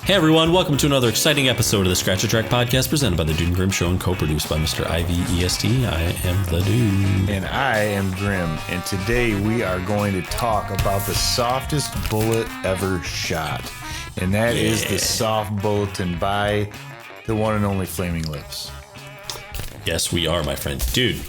Hey everyone, welcome to another exciting episode of the Scratch a Track podcast presented by the Dude and Grimm Show and co-produced by Mr. IVEST. I am the Dude. And I am Grimm. And today we are going to talk about the softest bullet ever shot. And that is the Soft Bulletin by the one and only Flaming Lips. Yes, we are, my friend. Dude,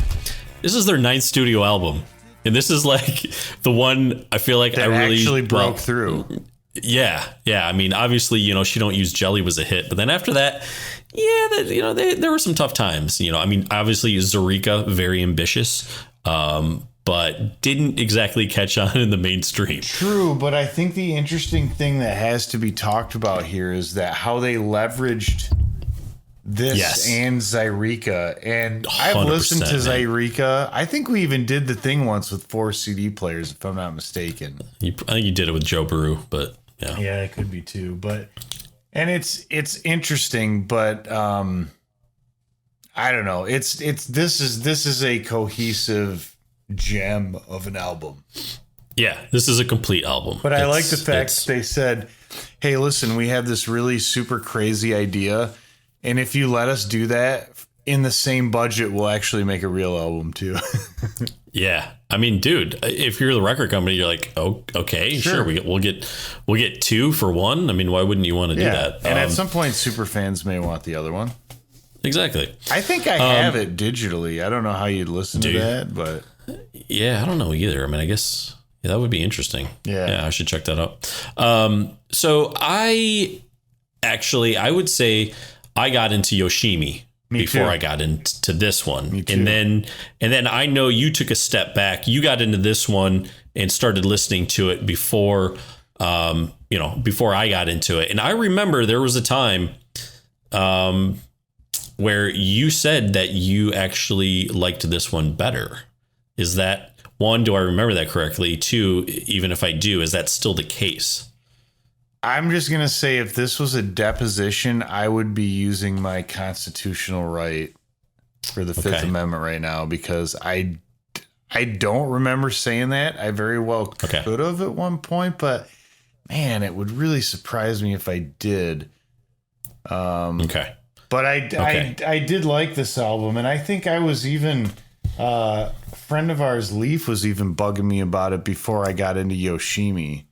this is their 9th studio album. And this is like the one I feel like that I really actually broke through. Yeah. I mean, obviously, She Don't Use Jelly was a hit, but then after that, there were some tough times. I mean, obviously, Zurika, very ambitious, but didn't exactly catch on in the mainstream. True, but I think the interesting thing that has to be talked about here is that how they leveraged this and Zurika. And I've listened to Zurika. I think we even did the thing once with 4 CD players, if I'm not mistaken. I think you did it with Joe Baru, but yeah. Yeah, it could be too. But it's interesting, but I don't know. This is a cohesive gem of an album. Yeah, this is a complete album. But I like the fact they said, hey, listen, we have this really super crazy idea. And if you let us do that in the same budget, we'll actually make a real album too. Yeah. I mean, dude, if you're the record company, you're like, oh, okay, sure. We'll get 2 for 1. I mean, why wouldn't you want to do that? And at some point, super fans may want the other one. Exactly. I think I have it digitally. I don't know how you'd listen to that, but yeah, I don't know either. I mean, I guess that would be interesting. Yeah, I should check that out. So I would say I got into Yoshimi before I got into this one. And then I know you took a step back. You got into this one and started listening to it before I got into it. And I remember there was a time where you said that you actually liked this one better. Is that, 1, do I remember that correctly? 2, even if I do, is that still the case? I'm just going to say if this was a deposition, I would be using my constitutional right for the Fifth Amendment right now, because I don't remember saying that. I very well could have at one point, but man, it would really surprise me if I did. But I did like this album, and I think I was even a friend of ours, Leaf, was even bugging me about it before I got into Yoshimi.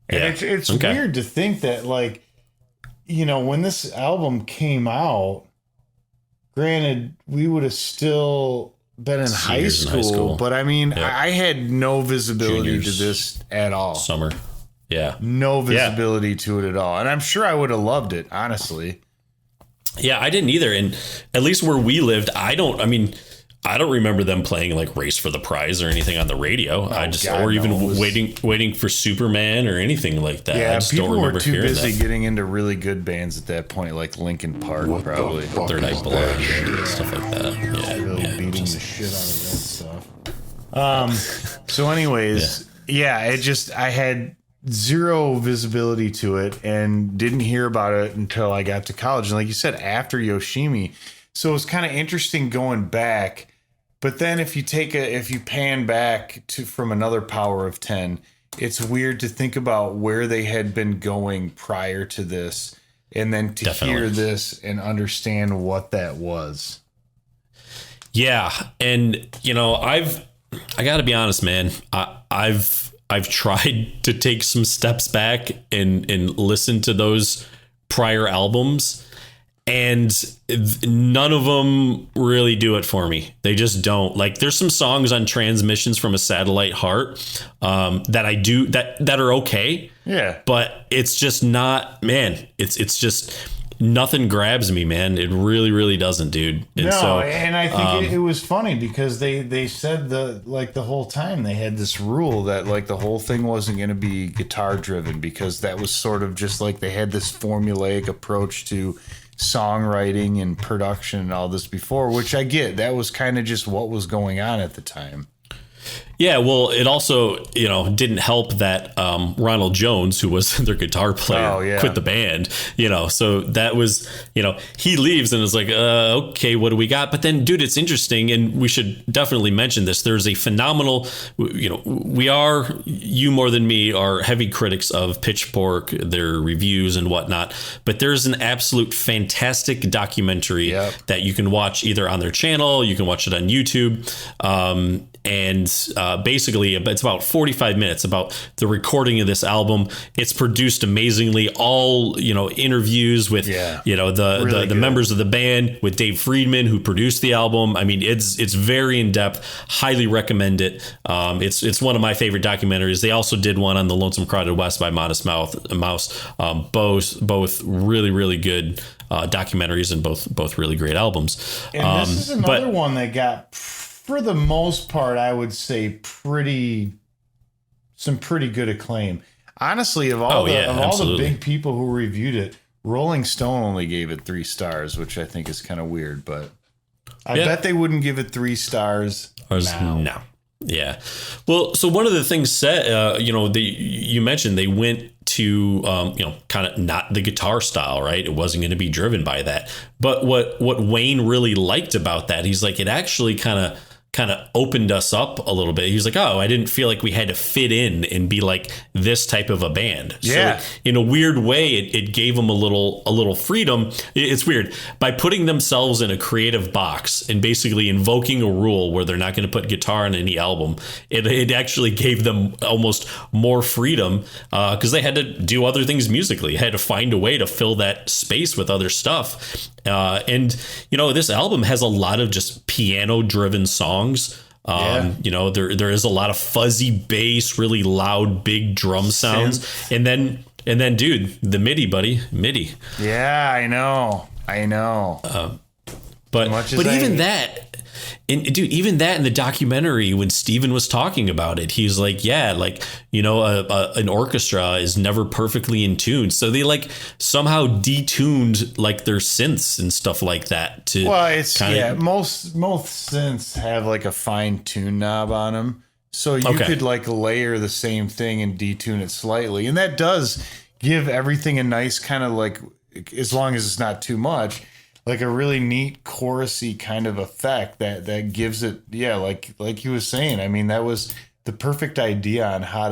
And it's weird to think that, when this album came out, granted, we would have still been in high school, but I mean, I had no visibility to this at all. Summer. Yeah. No visibility to it at all. And I'm sure I would have loved it, honestly. Yeah, I didn't either. And at least where we lived, I don't remember them playing like Race for the Prize or anything on the radio. Waiting for Superman or anything like that. Yeah, I just people don't remember were too busy that. getting into really good bands at that point, like Linkin Park, probably. Third Eye Blind and stuff like that. Beating the shit out of that stuff. So anyways, I had zero visibility to it and didn't hear about it until I got to college. And like you said, after Yoshimi. So it was kind of interesting going back. But then if you pan back from another power of 10, it's weird to think about where they had been going prior to this, and then to hear this and understand what that was. Yeah. And I got to be honest, man, I've tried to take some steps back and listen to those prior albums, and none of them really do it for me. They just don't. Like, there's some songs on Transmissions from a Satellite Heart that I do that are okay. Yeah. But it's just not, man, it's just nothing grabs me, man. It really, really doesn't, dude. And and I think it was funny because they said the whole time they had this rule that like the whole thing wasn't going to be guitar driven, because that was sort of just like they had this formulaic approach to songwriting and production and all this before, which I get. That was kind of just what was going on at the time. Yeah, well, it also, didn't help that Ronald Jones, who was their guitar player, quit the band, so that was, he leaves and is like, okay, what do we got? But then, dude, it's interesting. And we should definitely mention this. There's a phenomenal, you more than me are heavy critics of Pitchfork, their reviews and whatnot. But there's an absolute fantastic documentary that you can watch either on their channel, you can watch it on YouTube. And basically it's about 45 minutes about the recording of this album. It's produced amazingly, all interviews with the members of the band, with Dave Friedman, who produced the album. I mean, it's very in depth. Highly recommend it. It's one of my favorite documentaries. They also did one on the Lonesome Crowded West by Modest Mouse. Both really, really good documentaries, and both really great albums. And this is another one that got, for the most part, I would say some pretty good acclaim. Honestly, of all the big people who reviewed it, Rolling Stone only gave it 3 stars, which I think is kind of weird, but I bet they wouldn't give it 3 stars now. No. Yeah. Well, so one of the things said, you mentioned they went to, kind of not the guitar style, right? It wasn't going to be driven by that. But what Wayne really liked about that, he's like, it actually kind of opened us up a little bit. He's like, oh, I didn't feel like we had to fit in and be like this type of a band. Yeah. So in a weird way, it gave them a little freedom. It's weird. By putting themselves in a creative box and basically invoking a rule where they're not going to put guitar on any album, it actually gave them almost more freedom because they had to do other things musically, had to find a way to fill that space with other stuff. And this album has a lot of just piano driven songs. There is a lot of fuzzy bass, really loud, big drum sounds. And then, dude, the MIDI. Yeah, I know. But even that, even that in the documentary, when Steven was talking about it, he's like, an orchestra is never perfectly in tune. So they like somehow detuned like their synths and stuff like that to. Well, it's most synths have like a fine tune knob on them. So you could like layer the same thing and detune it slightly. And that does give everything a nice kind of like, as long as it's not too much, like a really neat chorusy kind of effect that gives it, like he was saying. I mean, that was the perfect idea on how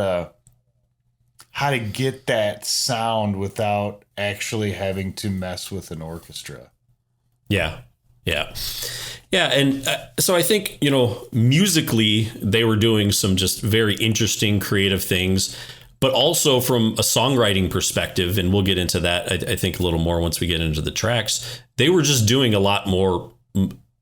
to get that sound without actually having to mess with an orchestra. Yeah. And so I think, musically, they were doing some just very interesting creative things. But also from a songwriting perspective, and we'll get into that, I think, a little more once we get into the tracks, they were just doing a lot more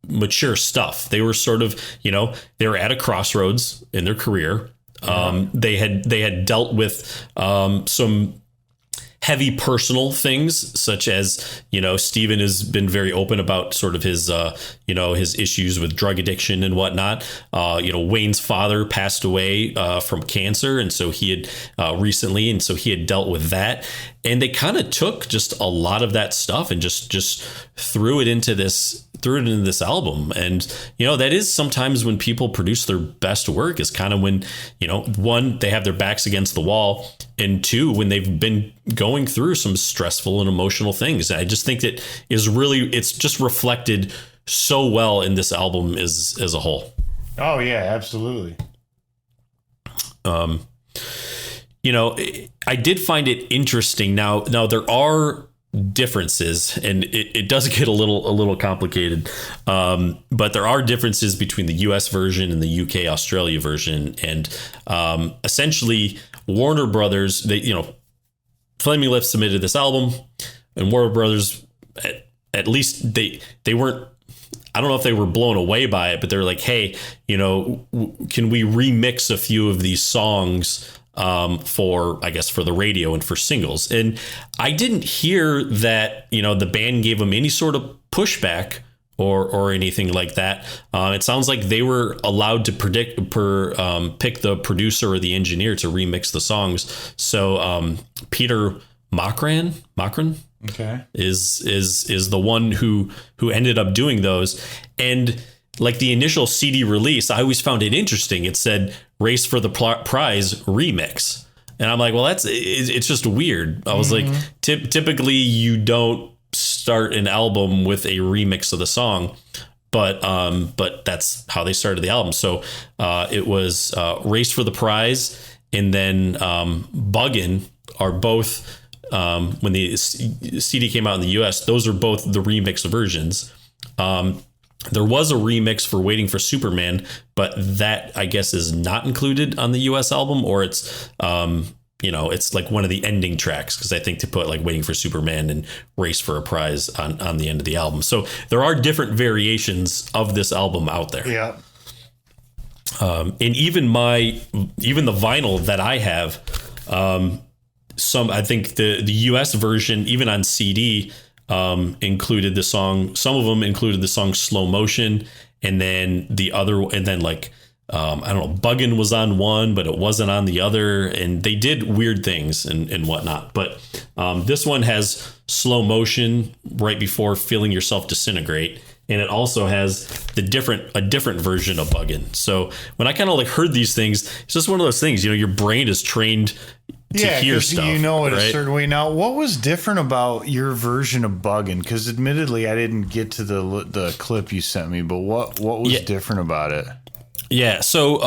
mature stuff. They were sort of, they were at a crossroads in their career. They had dealt with some heavy personal things, such as, Steven has been very open about sort of his, his issues with drug addiction and whatnot. Wayne's father passed away from cancer. And so he had recently, and so he had dealt with that. And they kind of took just a lot of that stuff and just threw it into this album. And, that is sometimes when people produce their best work, is kind of when, one, they have their backs against the wall, and two, when they've been going through some stressful and emotional things. I just think that it's just reflected so well in this album as a whole. Oh yeah, absolutely. I did find it interesting. Now there are differences, and it does get a little complicated. But there are differences between the US version and the UK Australia version. And essentially Warner Brothers, Flaming Lips submitted this album, and Warner Brothers, at least they weren't, I don't know if they were blown away by it, but they're like, hey, can we remix a few of these songs for the radio and for singles? And I didn't hear that, the band gave them any sort of pushback or anything like that. It sounds like they were allowed to pick the producer or the engineer to remix the songs. So Peter Machran okay, is the one who ended up doing those. And like the initial CD release, I always found it interesting. It said Race for the Prize remix. And I'm like, well, it's just weird. I was like, typically you don't start an album with a remix of the song, but that's how they started the album. So it was Race for the Prize and then Buggin are both, when the CD came out in the US, those are both the remix versions. There was a remix for Waiting for Superman, but that I guess is not included on the US album, or it's, it's like one of the ending tracks, because I think to put like Waiting for Superman and Race for a Prize on the end of the album. So there are different variations of this album out there. Yeah. And even the vinyl that I have, I think the US version, even on CD, included the song. Some of them included the song Slow Motion, and then I don't know, Buggin was on one, but it wasn't on the other, and they did weird things and whatnot. But this one has Slow Motion right before Feeling Yourself Disintegrate, and it also has a different version of Buggin. So when I kind of like heard these things, it's just one of those things, your brain is trained to hear stuff. It right? a certain way. Now, what was different about your version of Buggin? Because admittedly, I didn't get to the clip you sent me, but what was different about it? Yeah. So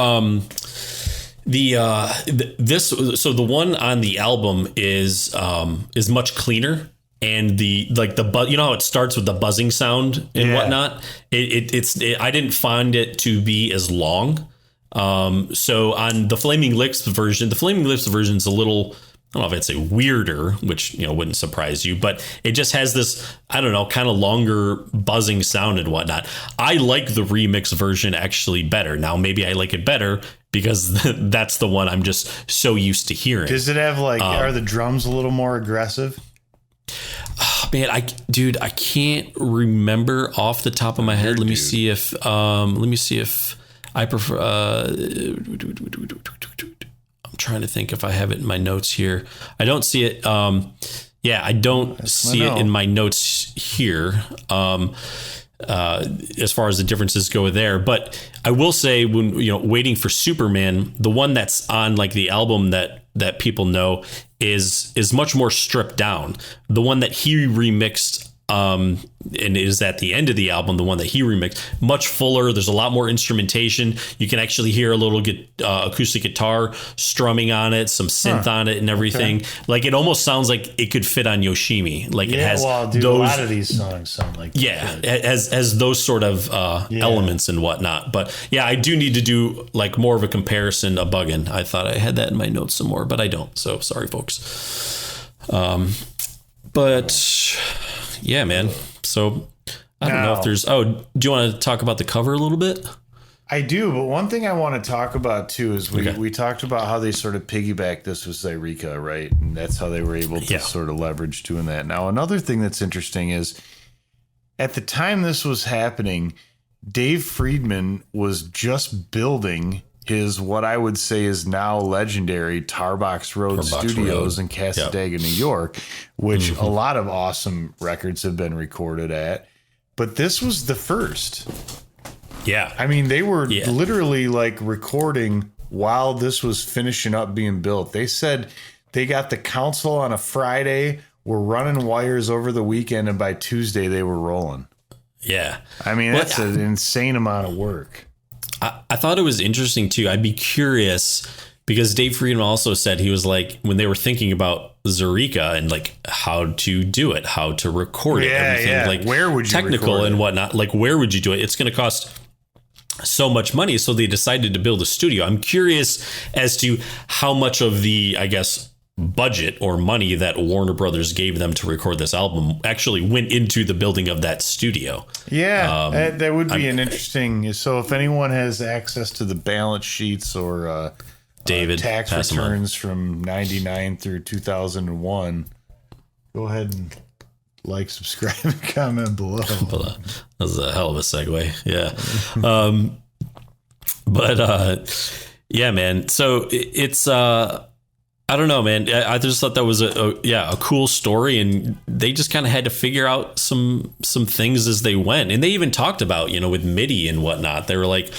the one on the album is much cleaner, and the how it starts with the buzzing sound and whatnot. I didn't find it to be as long. So on the Flaming Lips version is a little, I don't know if I'd say weirder, which, wouldn't surprise you, but it just has this, I don't know, kind of longer buzzing sound and whatnot. I like the remix version actually better. Now, maybe I like it better because that's the one I'm just so used to hearing. Does it have are the drums a little more aggressive? Oh, man, I can't remember off the top of my head. Let me see if I prefer. I'm trying to think if I have it in my notes here. I don't see it. I don't see it in my notes here. As far as the differences go there, but I will say when Waiting for Superman, the one that's on like the album that people know is much more stripped down. The one that he remixed. And is at the end of the album, the one that he remixed, much fuller. There's a lot more instrumentation. You can actually hear a little acoustic guitar strumming on it, some synth on it and everything. Okay. Like it almost sounds like it could fit on Yoshimi. Like it has a lot of these songs sound like it has those sort of elements and whatnot. But yeah, I do need to do like more of a comparison of Buggin. I thought I had that in my notes some more, but I don't. So sorry, folks. But yeah, man. So I don't know if there's. Oh, do you want to talk about the cover a little bit? I do, but one thing I want to talk about too is we talked about how they sort of piggybacked this with Zyreka, right? And that's how they were able to sort of leverage doing that. Now, another thing that's interesting is at the time this was happening, Dave Friedman was just building his, what I would say is now legendary Tarbox Road Studios in Cassadaga, New York, which a lot of awesome records have been recorded at. But this was the first. Yeah. I mean, they were literally like recording while this was finishing up being built. They said they got the console on a Friday, were running wires over the weekend, and by Tuesday they were rolling. Yeah. I mean, that's an insane amount of work. I thought it was interesting too. I'd be curious because Dave Friedman also said he was like, when they were thinking about Zyreka and like how to do it, how to record it, everything, like where would you technical and whatnot, like where would you do it? It's going to cost so much money. So they decided to build a studio. I'm curious as to how much of the, I guess, budget or money that Warner Brothers gave them to record this album actually went into the building of that studio. Yeah, that would be an interesting. So if anyone has access to the balance sheets or David tax returns from 99 through 2001, go ahead and like, subscribe, and comment below. That was a hell of a segue. Yeah. yeah, man. So it's I don't know, man. I just thought that was a cool story, and they just kind of had to figure out some things as they went. And they even talked about, with MIDI and whatnot. They were like,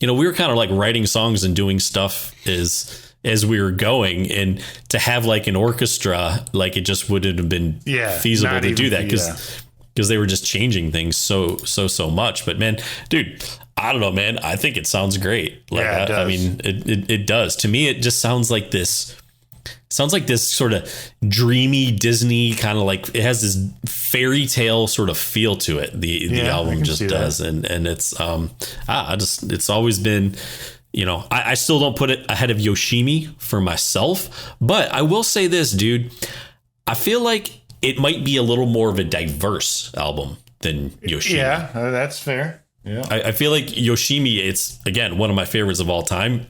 we were kind of like writing songs and doing stuff as we were going, and to have like an orchestra, like it just wouldn't have been feasible to do that because they were just changing things so much. But man, dude, I don't know, man. I think it sounds great. Like, I mean, it does. To me, it just sounds like this sort of dreamy Disney kind of, like, it has this fairy tale sort of feel to it. The album just does. And it's, it's always been, I still don't put it ahead of Yoshimi for myself, but I will say this, dude, I feel like it might be a little more of a diverse album than Yoshimi. Yeah, that's fair. Yeah. I feel like Yoshimi, it's, again, one of my favorites of all time.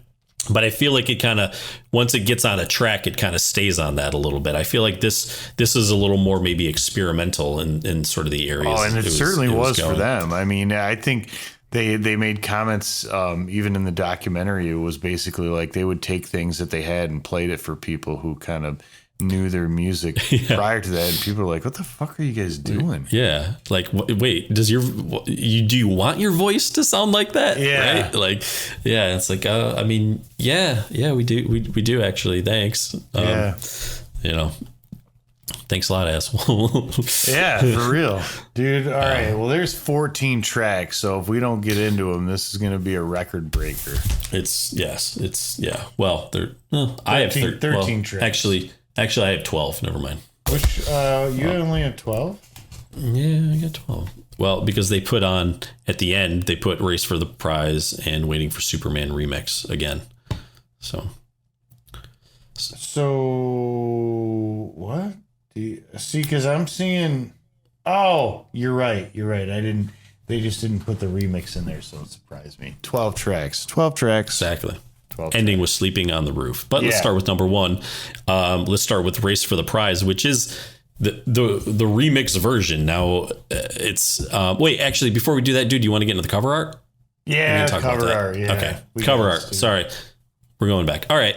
But I feel like it kind of, once it gets on a track, it kind of stays on that a little bit. I feel like this is a little more maybe experimental in sort of the areas. Oh, and it certainly was for them. I mean, I think they made comments, even in the documentary. It was basically like they would take things that they had and played it for people who kind of knew their music prior to that, and people were like, what the fuck are you guys doing? Yeah, like, wait, do you want your voice to sound like that? Yeah, right? Like, yeah, it's like, I mean, yeah, we do actually. Thanks. Thanks a lot, asshole. Yeah, for real, dude. All right, well, there's 14 tracks, so if we don't get into them, this is going to be a record breaker. Well, I have 13 tracks. Actually, I have 12. Never mind. Which, you only have 12? Yeah, I got 12. Well, because they put on, at the end, they put Race for the Prize and Waiting for Superman remix again. So what? See, because I'm seeing, oh, you're right. They just didn't put the remix in there, so it surprised me. 12 tracks. Exactly. Ending with Sleeping on the Roof. But let's start with number one. Let's start with Race for the Prize, which is the remix version. Now it's wait, actually, before we do that, dude, you want to get into the cover art? Yeah, cover art. Yeah. Okay, cover art. Sorry, we're going back. All right,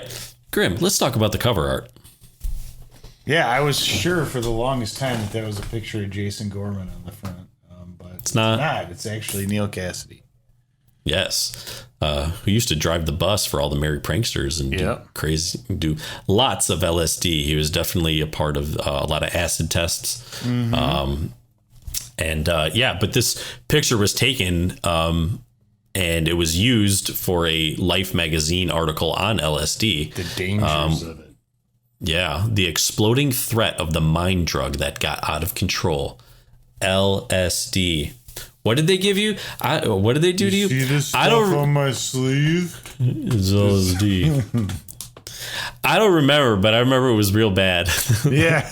Grimm, let's talk about the cover art. Yeah, I was sure for the longest time that was a picture of Jason Gorman on the front, but it's not. It's actually Neil Cassidy. Yes. Who used to drive the bus for all the merry pranksters and do lots of LSD. He was definitely a part of a lot of acid tests. Mm-hmm. But this picture was taken and it was used for a Life magazine article on LSD. The dangers of it. Yeah. The exploding threat of the mind drug that got out of control. LSD. What did they give you? What did they do to you? See this stuff on my sleeve? It's LSD. I don't remember, but I remember it was real bad. Yeah.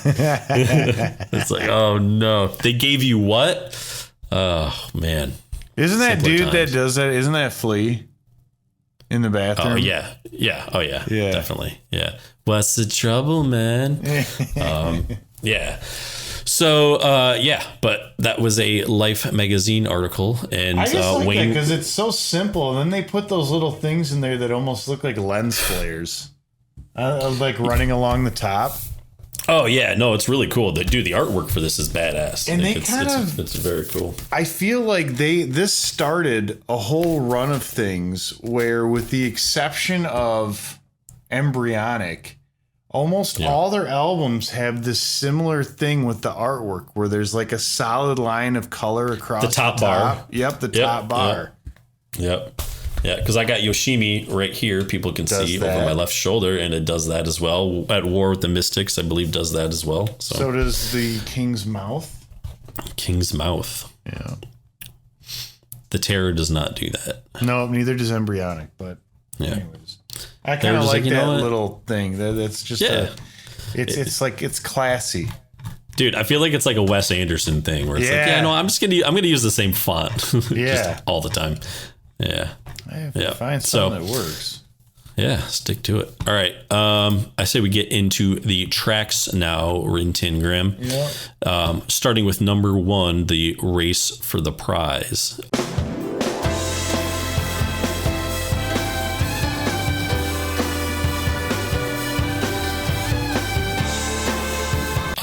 It's like, oh no. They gave you what? Oh man. Isn't that Simpler dude times. That does that? Isn't that Flea in the bathroom? Oh yeah. Yeah. Oh yeah. Definitely. Yeah. What's the trouble, man? Yeah. So, but that was a Life magazine article, and I just like Wayne, because it's so simple. And then they put those little things in there that almost look like lens flares, like running along the top. Oh yeah, no, it's really cool. The artwork for this is badass. And it's very cool. I feel like this started a whole run of things where, with the exception of Embryonic, almost all their albums have this similar thing with the artwork where there's like a solid line of color across the top bar. Yep, the top bar. Yep. Yeah, because I got Yoshimi right here. People can see over my left shoulder, and it does that as well. At War with the Mystics, I believe, does that as well. So does the King's Mouth. King's Mouth. Yeah. The Terror does not do that. No, neither does Embryonic, but anyways. I kind of like that little thing. That's just it's classy. Dude, I feel like it's like a Wes Anderson thing where it's I'm gonna use the same font just all the time. Yeah. I have to find something that works. Yeah, stick to it. All right. I say we get into the tracks now, Rin Tin Grimm. Yeah. Starting with number one, the Race for the Prize.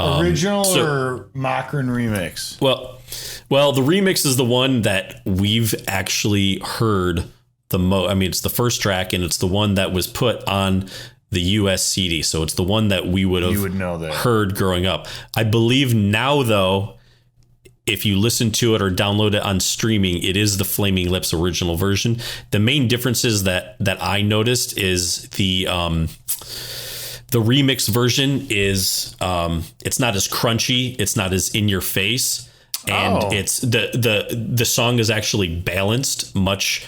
Original or Machrin remix? Well, the remix is the one that we've actually heard the most. I mean, it's the first track, and it's the one that was put on the US CD. So it's the one that we would have heard growing up. I believe now, though, if you listen to it or download it on streaming, it is the Flaming Lips original version. The main differences that I noticed is the remix version is it's not as crunchy, it's not as in your face, and it's the song is actually balanced much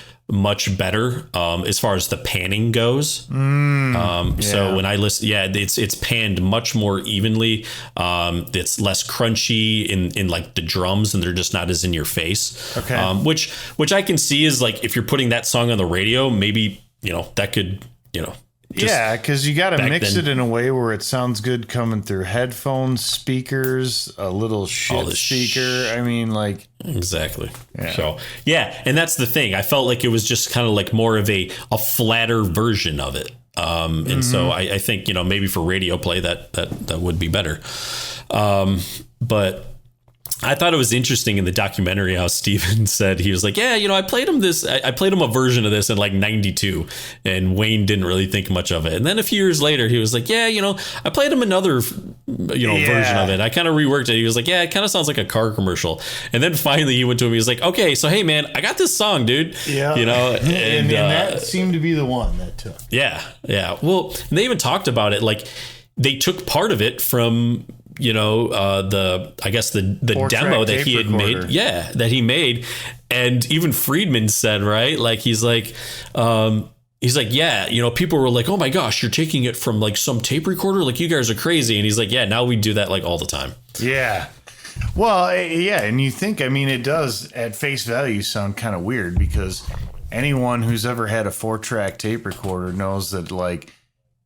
better as far as the panning goes. So when I listen, it's panned much more evenly. It's less crunchy in like the drums, and they're just not as in your face. Okay. Which I can see is like, if you're putting that song on the radio, maybe, that could, because you got to mix it in a way where it sounds good coming through headphones, speakers, a little shit speaker. I mean, like, exactly. Yeah. So and that's the thing. I felt like it was just kind of like more of a flatter version of it. And so I think, maybe for radio play that would be better. But I thought it was interesting in the documentary how Steven said, he was like, I played him a version of this in like 92, and Wayne didn't really think much of it. And then a few years later, he was like, I played him another, version of it. I kind of reworked it. He was like, it kind of sounds like a car commercial. And then finally he went to him. He was like, okay, so hey man, I got this song, dude. Yeah. And that seemed to be the one that took. Yeah. Yeah. Well, they even talked about it. Like, they took part of it from, the demo that he had made. Yeah, that he made. And even Friedman said, right? Like, he's like, people were like, oh my gosh, you're taking it from like some tape recorder. Like, you guys are crazy. And he's like, yeah, now we do that like all the time. Yeah. Well, yeah. And you think, it does at face value sound kind of weird, because anyone who's ever had a 4-track tape recorder knows that, like,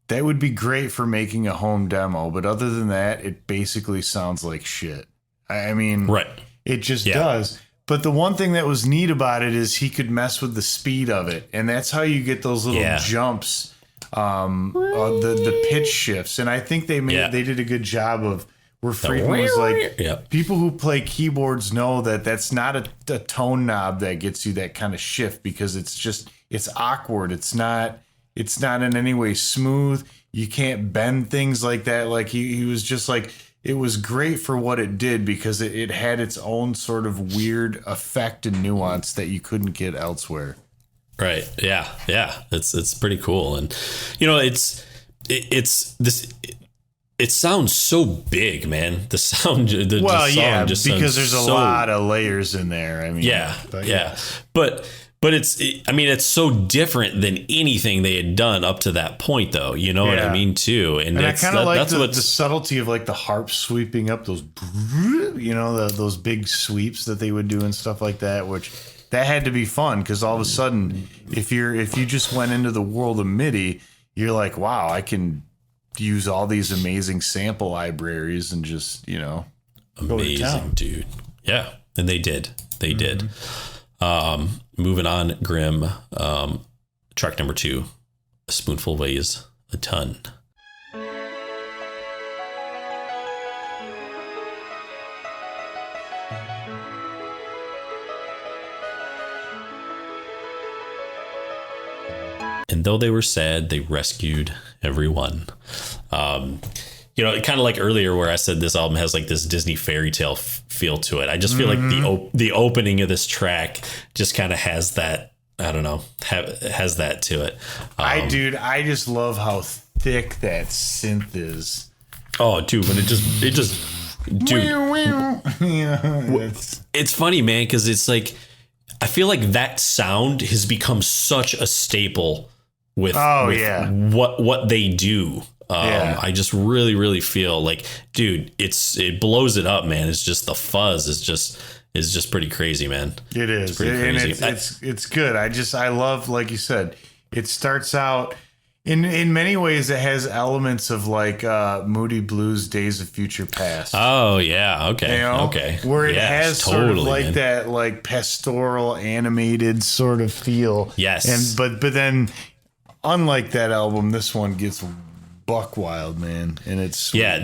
that would be great for making a home demo, but other than that, it basically sounds like shit. Right. It just does. But the one thing that was neat about it is he could mess with the speed of it, and that's how you get those little jumps, the pitch shifts. And I think they did a good job of where Friedman was like, people who play keyboards know that that's not a tone knob that gets you that kind of shift, because it's awkward. It's not in any way smooth. You can't bend things like that. Like, he was just like, it was great for what it did, because it had its own sort of weird effect and nuance that you couldn't get elsewhere. Right. Yeah. Yeah. It's pretty cool. And, it sounds so big, man. The sound, the song just because there's a lot of layers in there. But it's so different than anything they had done up to that point, though. You know what I mean, too. And I kind of like the subtlety of like the harp sweeping up those, those big sweeps that they would do and stuff like that, which that had to be fun, because all of a sudden, if you just went into the world of MIDI, you're like, wow, I can use all these amazing sample libraries and just, go to town. Dude. Yeah. And they did. They did. Moving on, Grimm, track number 2, A Spoonful Weighs a Ton. And though they were sad, they rescued everyone. Kind of like earlier where I said this album has like this Disney fairy tale feel to it. I just feel like the opening of this track just kind of has that. I don't know, has that to it. I just love how thick that synth is. Oh, dude, when it just it's funny, man, because it's like, I feel like that sound has become such a staple with what they do. I just really, really feel like, dude, it blows it up, man. It's just the fuzz is just pretty crazy, man. It is. It's good. I love, like you said, it starts out in many ways. It has elements of like Moody Blues, Days of Future Past. Oh yeah. Okay. Okay. Where it has sort of like, man, that like pastoral animated sort of feel. Yes. And, but then unlike that album, this one gets buck wild, man. And it's sweet. Yeah,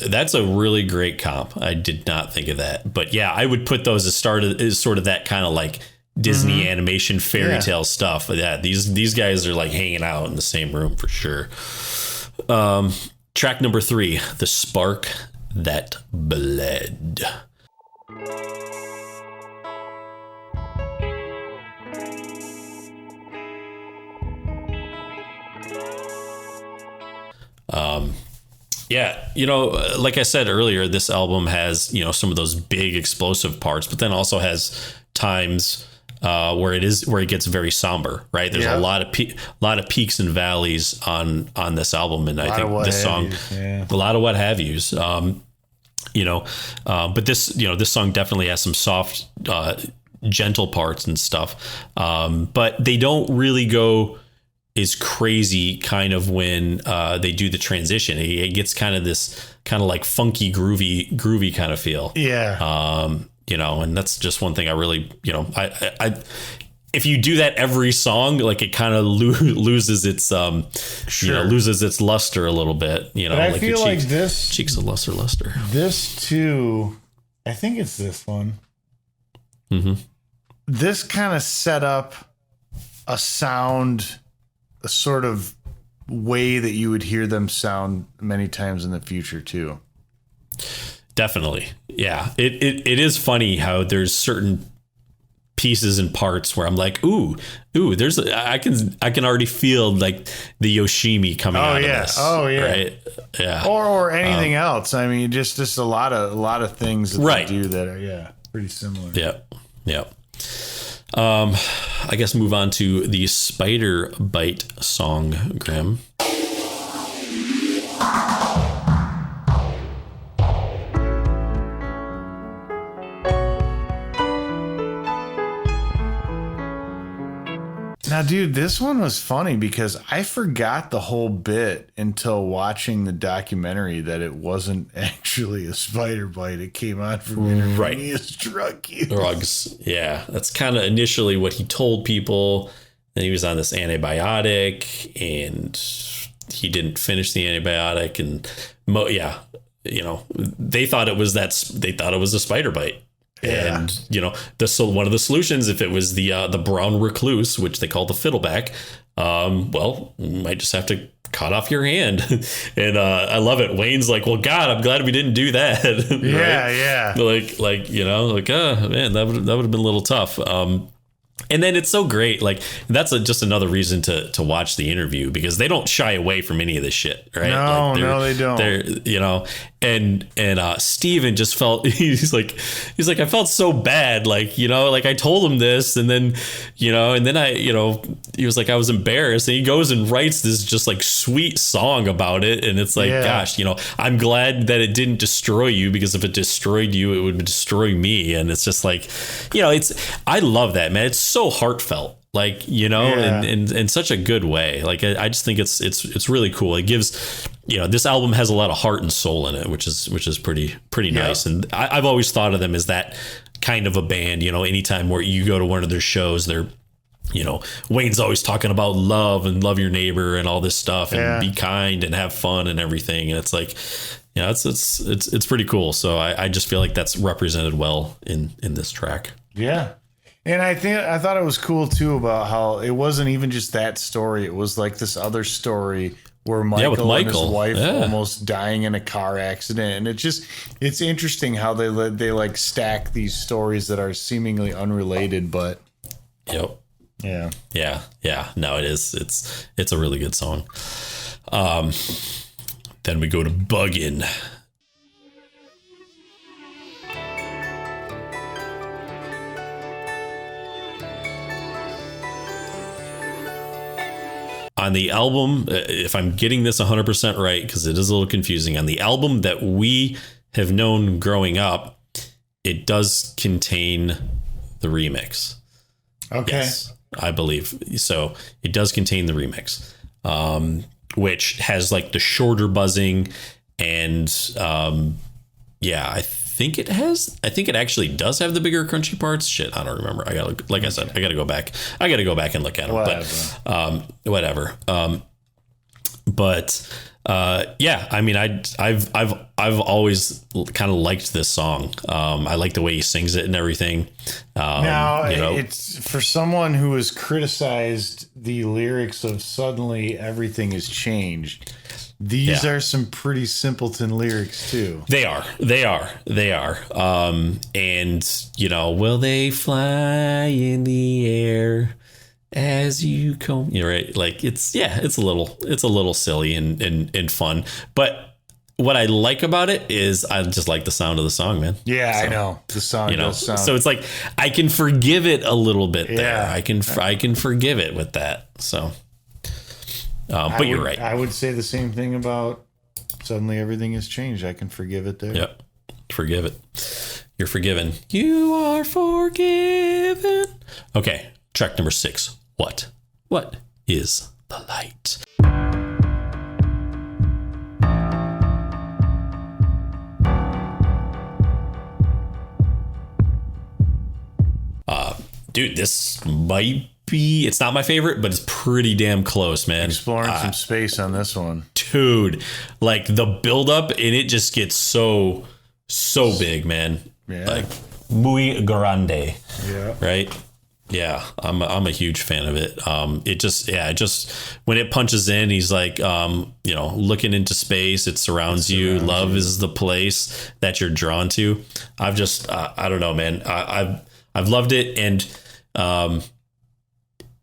that's a really great comp. I did not think of that. But yeah, I would put those as sort of that kind of like Disney animation fairy tale stuff. But yeah, these guys are like hanging out in the same room for sure. Track number 3, The Spark That Bled. Yeah, like I said earlier, this album has, some of those big explosive parts, but then also has times where it gets very somber, right? There's a lot of peaks and valleys on this album, and I think this song, a lot of what have yous, but this song definitely has some soft, gentle parts and stuff, but they don't really go is crazy kind of when they do the transition. It gets kind of this kind of like funky, groovy kind of feel. Yeah. And that's just one thing I really, I if you do that every song, like it kind of loses its, loses its luster a little bit, But I like feel like this cheeks of luster. This too, I think it's this one. Mm-hmm. This kind of set up a sound, a sort of way that you would hear them sound many times in the future too. Definitely. Yeah. It is funny how there's certain pieces and parts where I'm like, ooh, I can already feel like the Yoshimi coming out of this. Oh yeah. Right. Yeah. Or anything else. I mean, just a lot of things that they do that are pretty similar. Yep. Yep. I guess move on to the Spiderbite Song, Grimm. Now, dude, this one was funny because I forgot the whole bit until watching the documentary that it wasn't actually a spider bite. It came on from intravenous drug use. Drugs. Yeah. That's kind of initially what he told people. Then he was on this antibiotic and he didn't finish the antibiotic. And they thought it was a spider bite. Yeah. And one of the solutions, if it was the brown recluse, which they call the fiddleback, you might just have to cut off your hand. And I love it. Wayne's like, well, God, I'm glad we didn't do that. Yeah, right? Yeah. Man, that would have been a little tough. And then it's so great. Like that's just another reason to watch the interview because they don't shy away from any of this shit. Right. No, they don't. They're, and Steven just felt, he's like, I felt so bad. Like, like I told him this and then he was like, I was embarrassed. And he goes and writes this just like sweet song about it. And it's like, gosh, I'm glad that it didn't destroy you because if it destroyed you, it would destroy me. And it's just like, I love that, man. It's so heartfelt, like, in such a good way. Like, I just think it's really cool. It gives, this album has a lot of heart and soul in it, which is pretty nice. And I've always thought of them as that kind of a band, anytime where you go to one of their shows, they're, Wayne's always talking about love and love your neighbor and all this stuff and be kind and have fun and everything. And it's like, it's pretty cool. So I just feel like that's represented well in this track. Yeah. And I thought it was cool too about how it wasn't even just that story. It was like this other story where Michael and his wife almost dying in a car accident. And it's interesting how they like stack these stories that are seemingly unrelated, but yep. Yeah. Yeah. Yeah. No, it is. It's a really good song. Then we go to Buggin. On the album, if I'm getting this 100% right, because it is a little confusing, on the album that we have known growing up, it does contain the remix. Okay. Yes, I believe. So it does contain the remix, which has like the shorter buzzing and I think it actually does have the bigger crunchy parts. Shit, I don't remember. I gotta go back and look at them. Whatever. Yeah, I mean, I've always kind of liked this song. I like the way he sings it and everything. Now, it's for someone who has criticized the lyrics of "Suddenly Everything Has Changed." These are some pretty simpleton lyrics too. They are. And will they fly in the air as you come? You're right. Like it's a little silly and fun. But what I like about it is I just like the sound of the song, man. Yeah, so, I know the song. Does sound. So it's like I can forgive it a little bit there. I can forgive it with that. So. But you're right. I would say the same thing about Suddenly Everything Has Changed. I can forgive it there. Yep. Forgive it. You're forgiven. You are forgiven. Okay. Track number 6. What? What is the light? Dude, this might be, it's not my favorite, but it's pretty damn close, man. Exploring some space on this one. Dude, like the buildup in it just gets so big, man. Yeah. Like muy grande. Yeah. Right? Yeah, I'm a huge fan of it. It just when it punches in, he's like, looking into space. It surrounds you. Love is the place that you're drawn to. I've just, I don't know, man. I've loved it, and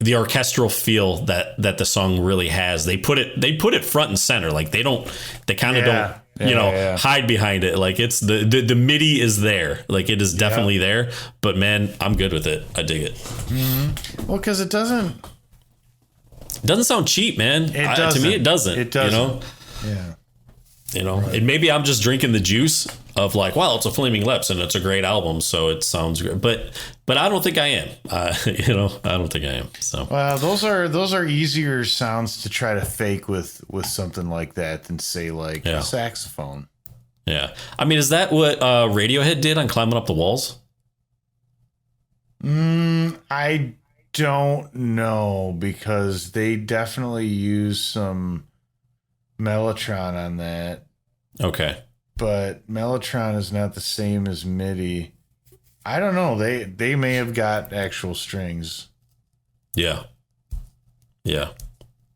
the orchestral feel that the song really has. They put it front and center. Like they kind of don't hide behind it. Like it's the MIDI is there. Like it is definitely there. But man, I'm good with it. I dig it. Mm-hmm. Well, because it doesn't sound cheap, man. To me, it doesn't. It doesn't. Yeah. Right. And maybe I'm just drinking the juice of like, well, it's a Flaming Lips and it's a great album, so it sounds great. But I don't think I am. I don't think I am. So well, those are easier sounds to try to fake with something like that than say like a saxophone. Yeah, I mean, is that what Radiohead did on Climbing Up the Walls? I don't know, because they definitely use some Mellotron on that. Okay. But Mellotron is not the same as MIDI. I don't know. They may have got actual strings. Yeah. Yeah.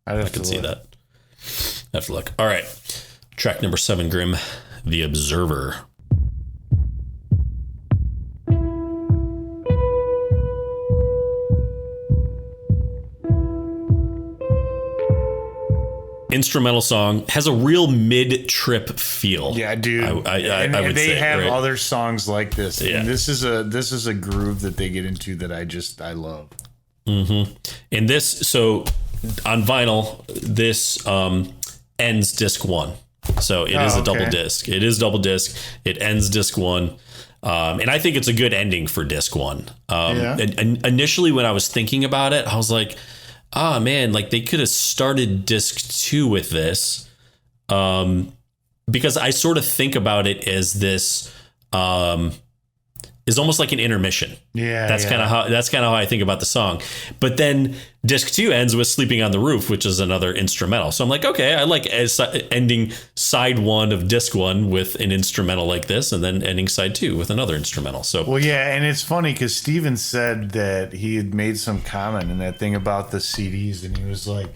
I can see that. I have to look. All right. Track number 7, Grimm, The Observer. Instrumental song, has a real mid-trip feel. Yeah, dude. I would they say, have right? other songs like this. Yeah. And this is a groove that they get into that I love. Mm-hmm. And this, so on vinyl, this ends disc 1. So it is a double disc. It is double disc. It ends disc 1. And I think it's a good ending for disc 1. And initially when I was thinking about it, I was like, man, like they could have started disc 2 with this, because I sort of think about it as this is almost like an intermission. Yeah, that's kind of how I think about the song. But then disc 2 ends with Sleeping on the Roof, which is another instrumental. So I'm like, okay, I like ending side 1 of disc 1 with an instrumental like this, and then ending side 2 with another instrumental. So well, yeah, and it's funny because Steven said that he had made some comment in that thing about the CDs, and he was like,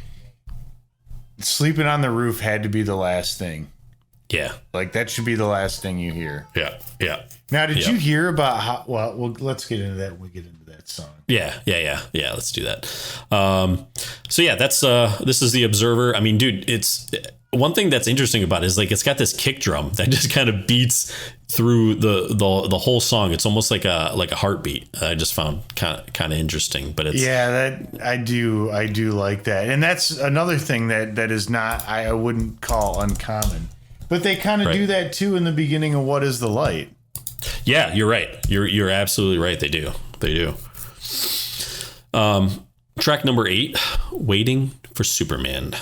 Sleeping on the Roof had to be the last thing. Yeah. Like that should be the last thing you hear. Yeah. Yeah. Now, did you hear about how, well, let's get into that when we get into that song. Yeah. Let's do that. So yeah, that's, this is The Observer. I mean, dude, it's one thing that's interesting about it is like, it's got this kick drum that just kind of beats through the whole song. It's almost like a heartbeat. I just found kind of interesting, but it's, that I do like that. And that's another thing that is not, I wouldn't call uncommon. But they kind of do that too in the beginning of What Is the Light? Yeah, you're right. You're absolutely right. They do. Track number 8, Waiting for Superman.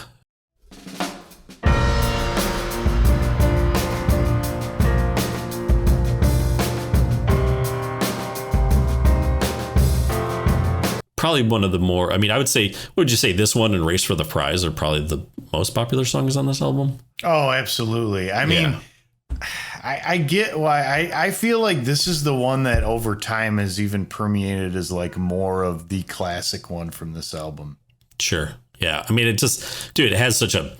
Probably one of the more, I mean, I would say, what would you say, this one and Race for the Prize are probably the most popular songs on this album. Oh, absolutely. I mean, I get why. I feel like this is the one that over time has even permeated as like more of the classic one from this album. Sure. Yeah. I mean, it just, dude, it has such a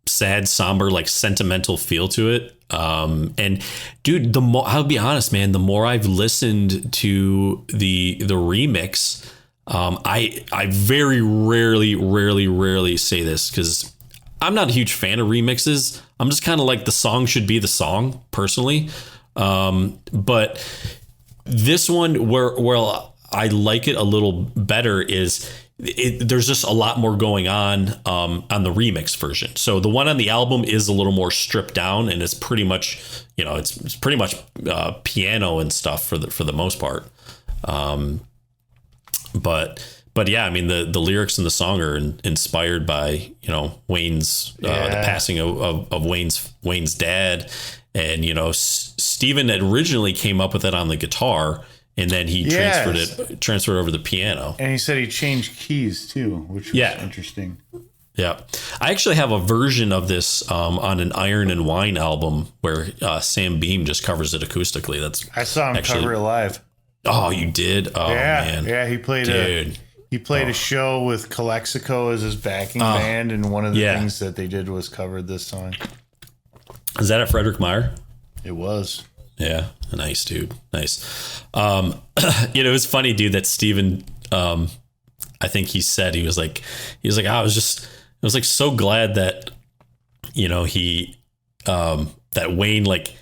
sad, somber, like sentimental feel to it. And dude, I'll be honest, man, the more I've listened to the remix, I very rarely say this because I'm not a huge fan of remixes. I'm just kind of like the song should be the song personally. But this one where I like it a little better is there's just a lot more going on the remix version. So the one on the album is a little more stripped down, and it's pretty much, it's pretty much piano and stuff for the most part. But yeah, I mean the lyrics in the song are inspired by Wayne's the passing of Wayne's dad, and Steven originally came up with it on the guitar. And then he transferred over the piano. And he said he changed keys too, which was interesting. Yeah. I actually have a version of this on an Iron and Wine album where Sam Beam just covers it acoustically. I saw him cover it live. Oh, you did? Oh, man. Yeah, he played a show with Calexico as his backing band, and one of the things that they did was cover this song. Is that at Frederick Meyer? It was. Yeah. Nice, dude. Nice. It was funny, dude, that Steven, I think he said, he was like, I was like so glad that, that Wayne like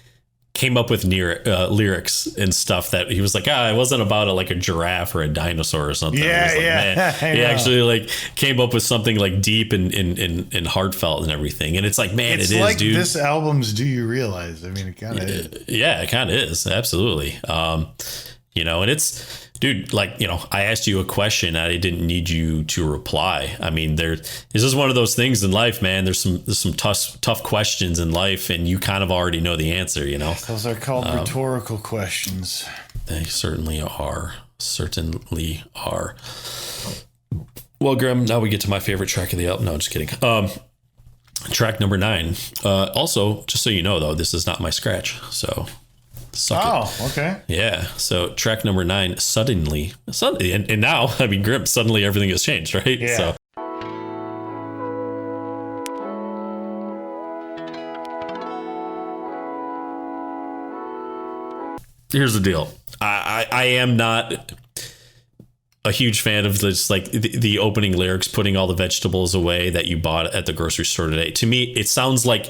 came up with lyrics and stuff that he was like, it wasn't about like a giraffe or a dinosaur or something. Man, he actually like came up with something like deep and heartfelt and everything. And it's like, man, it's like dude. This album's Do You Realize? I mean, it kind of is. Yeah, it kind of is. Absolutely. And it's, dude, like, I asked you a question. I didn't need you to reply. I mean, this is one of those things in life, man. There's some tough questions in life, and you kind of already know the answer, Those are called rhetorical questions. They certainly are. Certainly are. Well, Grimm, now we get to my favorite track of the album. No, just kidding. Track number 9. Also, just so you know, though, this is not my scratch. So... okay. Yeah. So track number 9, suddenly, and now, I mean, Grimm, suddenly everything has changed, right? Yeah. So. Here's the deal. I am not a huge fan of this, like the opening lyrics, putting all the vegetables away that you bought at the grocery store today. To me, it sounds like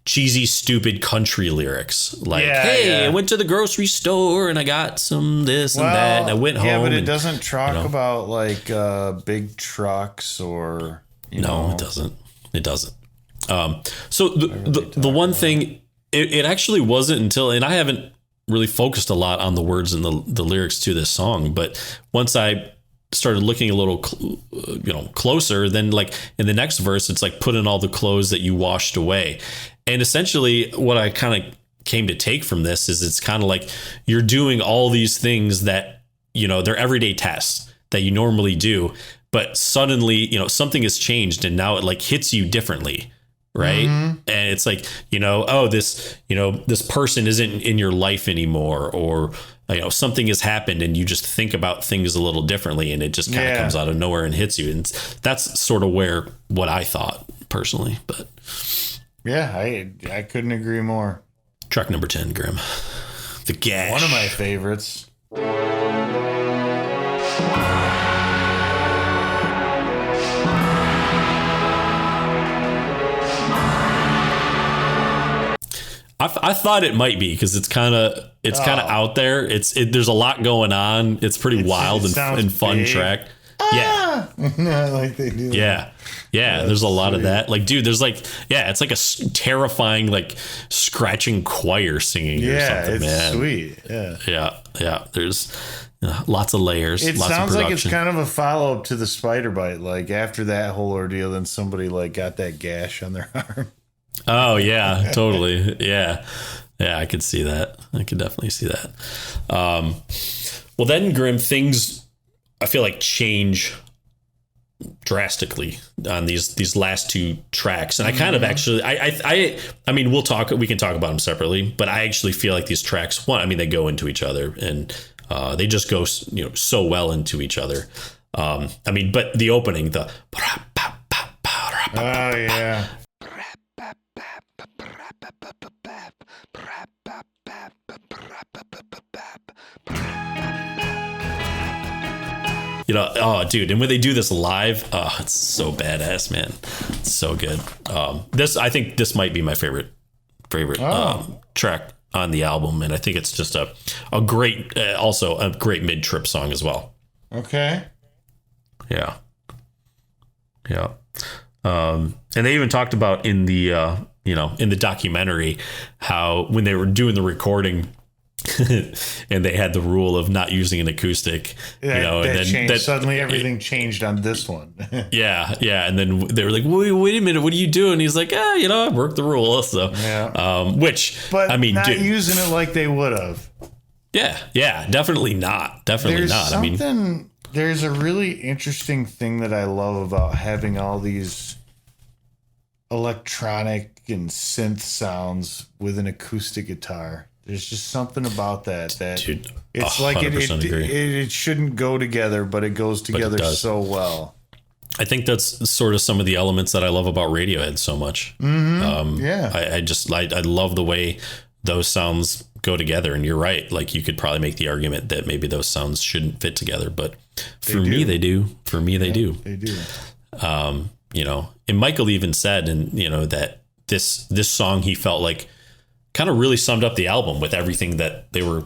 cheesy, stupid country lyrics. Like, I went to the grocery store and I got some this and that. And I went home. Yeah, but it doesn't talk about like big trucks or, No, it doesn't. It doesn't. So the one thing, it actually wasn't until, and I haven't really focused a lot on the words and the lyrics to this song, but once I started looking a little closer, then like in the next verse it's like put in all the clothes that you washed away. And essentially what I kind of came to take from this is it's kind of like you're doing all these things that they're everyday tasks that you normally do, but suddenly something has changed and now it like hits you differently, right? Mm-hmm. And it's like this person isn't in your life anymore, or something has happened and you just think about things a little differently, and it just kind of comes out of nowhere and hits you. And that's sort of what I thought personally. But yeah, I couldn't agree more. Track number 10, Grimm. The Gash. One of my favorites. I thought it might be because it's kind of out there. There's a lot going on. It's pretty wild and fun big. Track. Yeah, like they do. Yeah. There's a lot of that. Like, dude, there's like, it's like a terrifying like scratching choir singing or something. It's man. Sweet. Yeah. There's lots of layers. It lots sounds of like it's kind of a follow up to the Spiderbite. Like after that whole ordeal, then somebody like got that gash on their arm. Oh yeah, totally. Yeah, I could see that. I could definitely see that. Well, then Grimm, things I feel like change drastically on these last two tracks. And I kind of actually, I mean, we can talk about them separately, but I actually feel like these tracks, one, I mean, they go into each other, and they just go, so well into each other. I mean, but the opening, oh yeah. Oh, dude. And when they do this live, it's so badass, man. It's so good. I think this might be my favorite track on the album. And I think it's just a great, also a great mid-trip song as well. Okay. Yeah. Yeah. And they even talked about in the, in the documentary, how when they were doing the recording, and they had the rule of not using an acoustic, and then changed. Suddenly everything changed on this one. yeah. And then they were like, wait a minute, what are you doing? And he's like, I broke the rule. So, but I mean, not using it like they would have. Yeah, definitely not. Definitely not. There's a really interesting thing that I love about having all these electronic and synth sounds with an acoustic guitar. There's just something about that Dude, it's like it shouldn't go together, but it goes together so well. I think that's sort of some of the elements that I love about Radiohead so much. I love the way those sounds go together. And you're right. Like, you could probably make the argument that maybe those sounds shouldn't fit together, but for me, they do. For me, they do. They do. And Michael even said, that this song, he felt like kind of really summed up the album with everything that they were,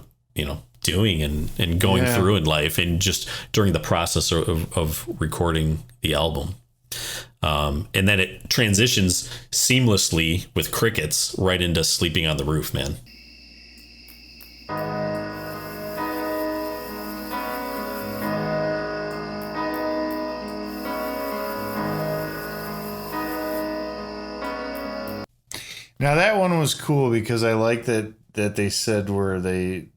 doing and going through in life, and just during the process of recording the album. And then it transitions seamlessly with crickets right into Sleeping on the Roof, man. Now that one was cool because I like that they said where they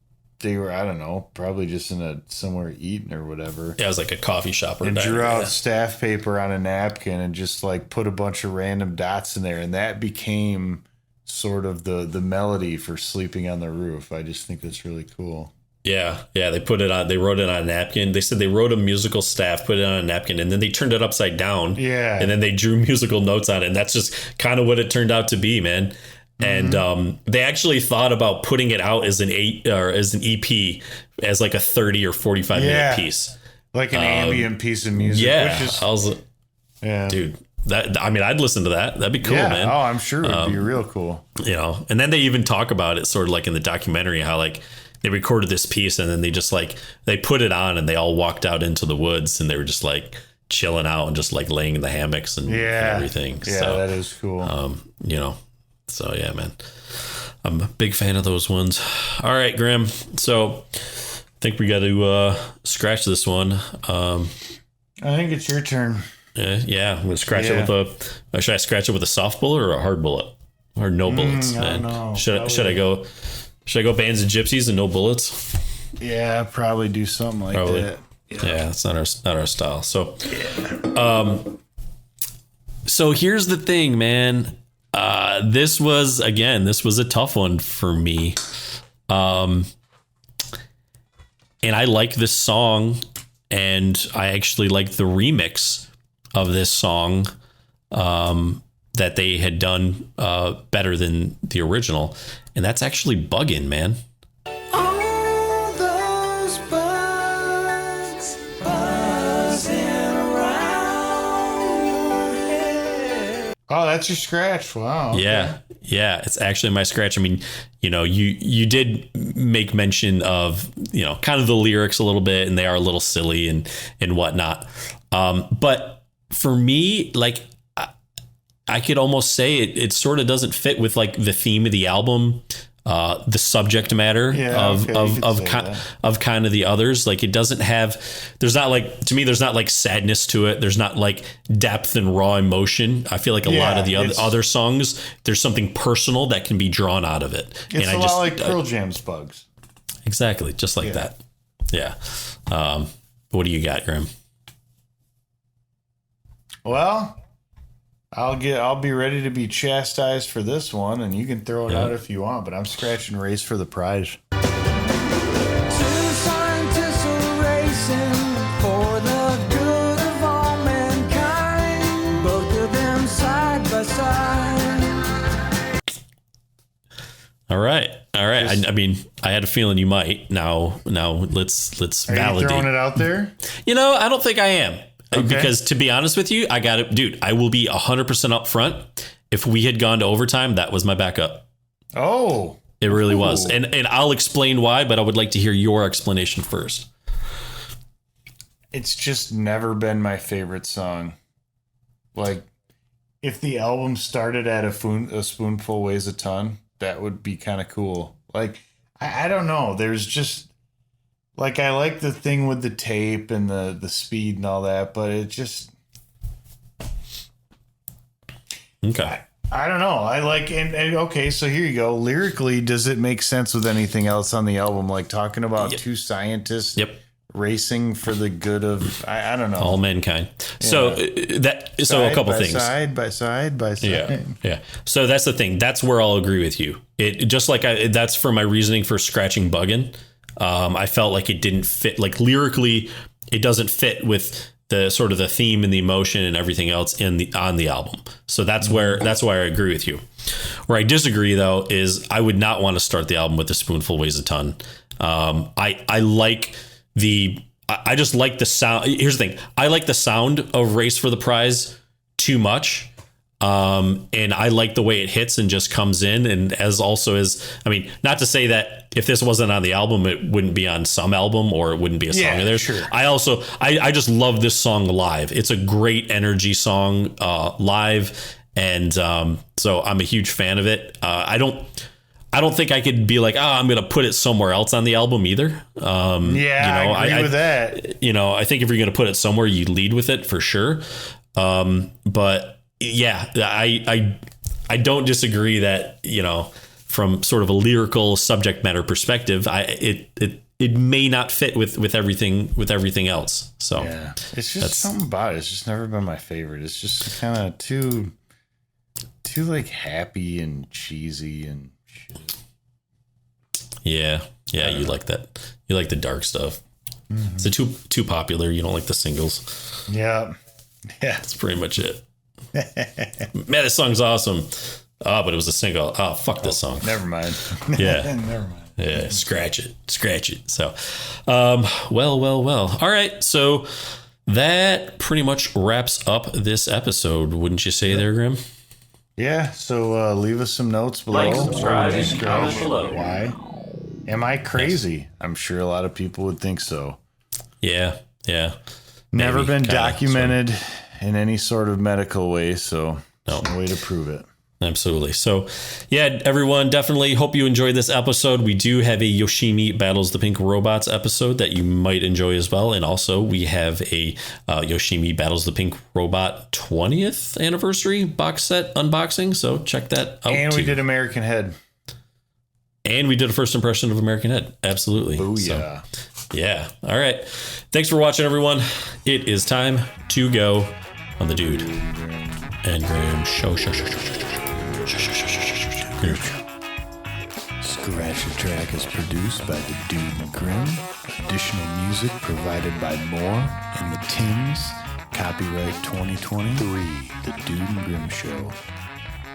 were, I don't know, probably just somewhere eating or whatever. Yeah, it was like a coffee shop or and drew out staff paper on a napkin and just like put a bunch of random dots in there, and that became sort of the melody for Sleeping on the Roof. I just think that's really cool. Yeah, they put it on. They wrote it on a napkin. They said they wrote a musical staff, put it on a napkin, and then they turned it upside down. Yeah, and then they drew musical notes on it, and that's just kind of what it turned out to be, man. And they actually thought about putting it out as an EP, as like a 30 or 45 minute piece, like an ambient piece of music. Yeah, which is, dude. I'd listen to that. That'd be cool, man. Oh, I'm sure it'd be real cool. And then they even talk about it sort of like in the documentary, how like they recorded this piece and then they just like, they put it on and they all walked out into the woods and they were just like chilling out and just like laying in the hammocks and everything. Yeah, so, that is cool. So yeah, man, I'm a big fan of those ones. All right, Grimm. So I think we got to scratch this one. I think it's your turn. Yeah, I'm gonna scratch it with should I scratch it with a soft bullet or a hard bullet, or no bullets? Man, should I go Bands of Gypsies and no bullets? Yeah, probably do something like that. Yeah, it's not our style. So, so here's the thing, man. This was a tough one for me. And I like this song, and I actually like the remix of this song that they had done better than the original, and that's actually Buggin, man. All those bugs buzzing around your head. Oh, that's your scratch. Wow. Okay. Yeah, it's actually my scratch. I mean, you did make mention of, kind of the lyrics a little bit, and they are a little silly and whatnot. But for me, like, I could almost say it sort of doesn't fit with like the theme of the album, the subject matter of kind of the others. Like, it doesn't have, there's not like sadness to it. There's not like depth and raw emotion. I feel like a lot of the other songs, there's something personal that can be drawn out of it. It's a lot like Pearl Jam's Bugs. Exactly. Just like that. Yeah. What do you got, Grimm? Well, I'll be ready to be chastised for this one, and you can throw it out if you want, but I'm scratching Race for the Prize. Two scientists are racing for the good of all mankind. Both of them side by side. All right. I mean, I had a feeling you might. Now let's validate. Are you throwing it out there? I don't think I am. Okay. Because to be honest with you, I will be 100% up front. If we had gone to overtime, that was my backup. Oh. It really was. And I'll explain why, but I would like to hear your explanation first. It's just never been my favorite song. Like, if the album started at a spoonful weighs a ton, that would be kind of cool. Like, I don't know. There's just... Like, I like the thing with the tape and the speed and all that, but it just... Okay. I don't know. I like... And okay, so here you go. Lyrically, does it make sense with anything else on the album? Like, talking about two scientists racing for the good of... I don't know. All mankind. Yeah. So, a couple things. Side by side by side. Yeah. So, that's the thing. That's where I'll agree with you. It just like... that's for my reasoning for scratching Buggin. I felt like it didn't fit, like lyrically, it doesn't fit with the sort of the theme and the emotion and everything else on the album. So that's why I agree with you. Where I disagree though is I would not want to start the album with The Spoonful Weighs a Ton. I just like the sound. Here's the thing. I like the sound of Race for the Prize too much. And I like the way it hits and just comes in, and I mean, not to say that if this wasn't on the album, it wouldn't be on some album or it wouldn't be a song of theirs. Sure. I just love this song live. It's a great energy song, live. And, so I'm a huge fan of it. I don't think I could be like, I'm going to put it somewhere else on the album either. I agree with that. I think if you're going to put it somewhere, you lead with it for sure. But yeah, I don't disagree that, from sort of a lyrical subject matter perspective, it may not fit with everything else. So yeah, it's just something about it. It's just never been my favorite. It's just kind of too like happy and cheesy and shit. Yeah, you like that. You like the dark stuff. Mm-hmm. Is it too popular? You don't like the singles? Yeah. That's pretty much it. Man, this song's awesome. But it was a single. Oh, fuck this song. Never mind. Yeah. Never mind. Yeah, scratch it. So, well. All right. So that pretty much wraps up this episode. Wouldn't you say there, Grimm? Yeah. So leave us some notes below. Like, subscribe, comment below. Why? Am I crazy? Yes. I'm sure a lot of people would think so. Yeah. Never been documented in any sort of medical way, so no way to prove it. Absolutely. So, yeah, everyone, definitely hope you enjoyed this episode. We do have a Yoshimi Battles the Pink Robots episode that you might enjoy as well. And also, we have a Yoshimi Battles the Pink Robot 20th anniversary box set unboxing. So, check that out. And we did American Head. And we did a first impression of American Head. Absolutely. Booyah. So, yeah. All right. Thanks for watching, everyone. It is time to go on the Dude and Grimm show. Scratch the Track is produced by the Dude and Grimm. Additional music provided by Moore and the Tins. Copyright 2023. The Dude and Grimm Show.